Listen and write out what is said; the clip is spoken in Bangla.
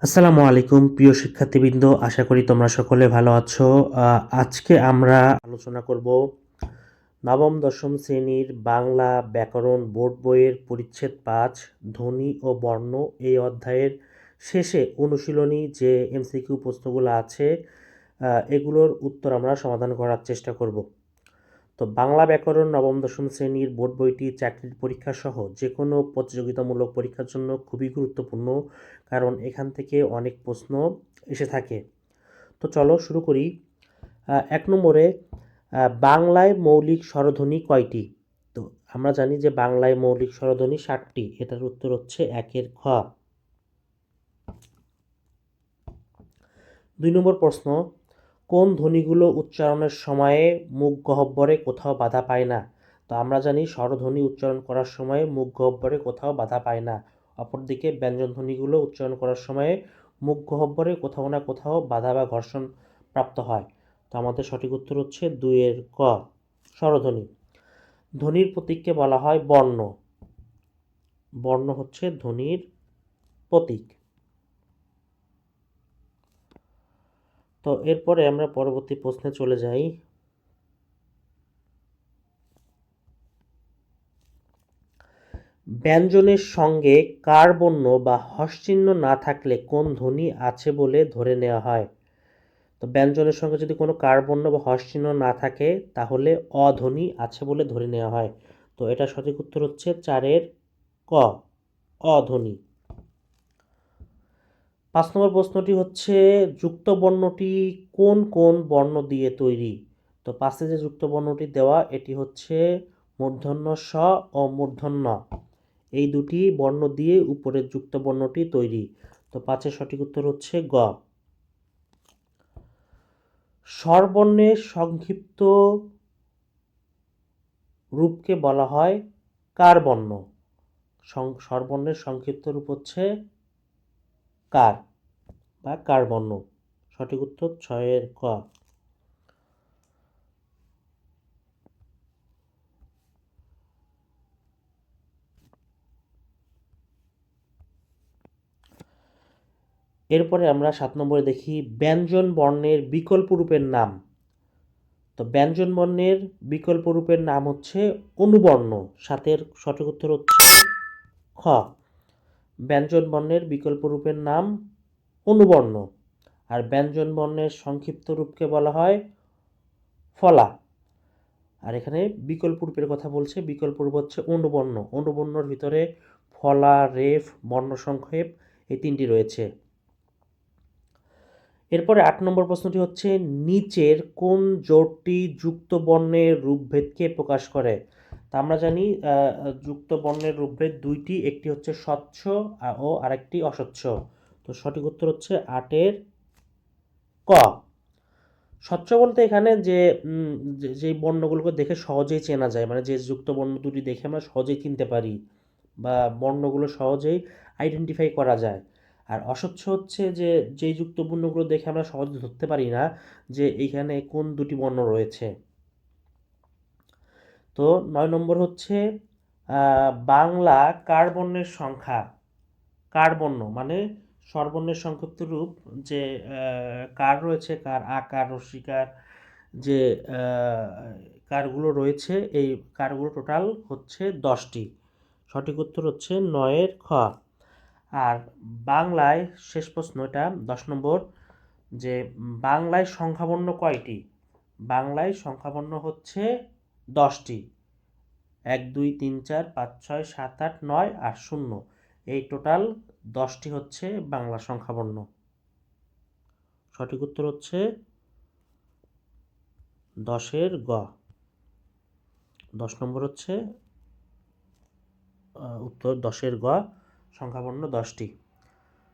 আসসালামু আলাইকুম প্রিয় শিক্ষার্থীবৃন্দ, আশা করি তোমরা সকলে ভালো আছো। আজকে আমরা আলোচনা করব নবম দশম শ্রেণীর বাংলা ব্যাকরণ বোর্ড বইয়ের পরিচ্ছেদ ৫ ধ্বনি ও বর্ণ এই অধ্যায়ের শেষে অনুশীলনী যে এমসিকিউ প্রশ্নগুলো আছে এগুলোর উত্তর আমরা সমাধান করার চেষ্টা করব। তো বাংলা ব্যাকরণ নবম দশম শ্রেণীর বোর্ড বইটি চাকরির পরীক্ষা সহ যে কোনো প্রতিযোগিতামূলক পরীক্ষার জন্য খুবই গুরুত্বপূর্ণ, কারণ এখান থেকে অনেক প্রশ্ন এসে থাকে। তো চলো শুরু করি। ১ নম্বরে বাংলায় মৌলিক স্বরধ্বনি কয়টি? তো আমরা জানি যে বাংলায় মৌলিক স্বরধ্বনি ৭টি। এটার উত্তর হচ্ছে ১-এর খ। ২ নম্বর প্রশ্ন, কোন ধ্বনিগুলো উচ্চারণের সময়ে মুখ গহ্বরে কোথাও বাধা পায় না? তো আমরা জানি স্বরধ্বনি উচ্চারণ করার সময় মুখ গহ্বরে কোথাও বাধা পায় না। অপরদিকে ব্যঞ্জন ধ্বনিগুলো উচ্চারণ করার সময়ে মুখ গহ্বরে কোথাও না কোথাও বাধা বা ঘর্ষণ প্রাপ্ত হয়। তো আমাদের সঠিক উত্তর হচ্ছে ২-এর ক, স্বরধ্বনি। ধ্বনির প্রতীককে বলা হয় বর্ণ। বর্ণ হচ্ছে ধ্বনির প্রতীক। তো এরপরে আমরা পরবর্তী প্রশ্নে চলে যাই। ব্যঞ্জনের সঙ্গে কার বর্ণ বা হর্ষচিহ্ন না থাকলে কোন ধ্বনি আছে বলে ধরে নেওয়া হয়? তো ব্যঞ্জনের সঙ্গে যদি কোনো কার বর্ণ বা হর্ষচিহ্ন না থাকে তাহলে অধ্বনি আছে বলে ধরে নেওয়া হয়। তো এটা সঠিক উত্তর হচ্ছে ৪-এর ক, অধ্বনি। ৫ নম্বর প্রশ্নটি হচ্ছে যুক্ত বর্ণটি কোন কোন বর্ণ দিয়ে তৈরি? তো পাশে যে যুক্ত বর্ণটি দেওয়া এটি হচ্ছে মূর্ধন্য স ও মূর্ধন্য ন। এই দুটি বর্ণ দিয়ে উপরের যুক্ত বর্ণটি তৈরি। তো ৫-এর সঠিক উত্তর হচ্ছে গ। স্বরবর্ণের সংক্ষিপ্ত রূপকে বলা হয় কার বর্ণ? স্বরবর্ণের সংক্ষিপ্ত রূপ হচ্ছে কার বা কার বর্ণ। সঠিক উত্তর ৬-এর ক। এরপরে আমরা ৭ নম্বরে দেখি ব্যঞ্জন বর্ণের বিকল্প রূপের নাম। তো ব্যঞ্জন বর্ণের বিকল্প রূপের নাম হচ্ছে অনুবর্ণ। ৭-এর সঠিক উত্তর হচ্ছে খ, ব্যঞ্জন বর্ণের বিকল্প রূপের নাম অনুবর্ণ। আর ব্যঞ্জন বর্ণের সংক্ষিপ্ত রূপকে বলা হয় ফলা। আর এখানে বিকল্প রূপের কথা বলছে, বিকল্প রূপ হচ্ছে অনুবর্ণ। অনুবর্ণর ভিতরে ফলা, রেফ, বর্ণ সংক্ষেপ এই তিনটি রয়েছে। এরপরে ৮ নম্বর প্রশ্নটি হচ্ছে নিচের কোন জোড়টি যুক্ত বর্ণের রূপভেদকে প্রকাশ করে? তা আমরা জানি যুক্ত বর্ণের রূপভেদ দুইটি, একটি হচ্ছে স্বচ্ছ ও আরেকটি অস্বচ্ছ। তো সঠিক উত্তর হচ্ছে ৮-এর ক। স্বচ্ছ বলতে এখানে যে যে বর্ণগুলোকে দেখে সহজেই চেনা যায়, মানে যে যুক্ত বর্ণ দুটি দেখে আমরা সহজেই চিনতে পারি বা বর্ণগুলো সহজেই আইডেন্টিফাই করা যায়। আর অস্বচ্ছ হচ্ছে যে যেই যুক্ত বর্ণগুলো দেখে আমরা সহজে ধরতে পারি না যে এইখানে কোন দুটি বর্ণ রয়েছে। তো ৯ নম্বর হচ্ছে বাংলা কার বর্ণের সংখ্যা। কার বর্ণ মানে স্বরবর্ণের সংক্ষিপ্ত রূপ যে কার রয়েছে, কার, আকার, রস্বীকার, যে কারগুলো রয়েছে এই কারগুলো টোটাল হচ্ছে 10টি। সঠিক উত্তর হচ্ছে ৯-এর খ। আর বাংলায় শেষ প্রশ্ন, এটা ১০ নম্বর, যে বাংলায় সংখ্যাবর্ণ কয়টি? বাংলায় সংখ্যাবর্ণ হচ্ছে 10টি। ১, ২, ৩, ৪, ৫, ৬, ৭, ৮, ৯ আর ০। এই টোটাল 10টি হচ্ছে বাংলা সংখ্যাবর্ণ। সঠিক উত্তর হচ্ছে ১০-এর গ। ১০ নম্বর হচ্ছে উত্তর ১০-এর গ, সংখ্যাবর্ণ 10টি।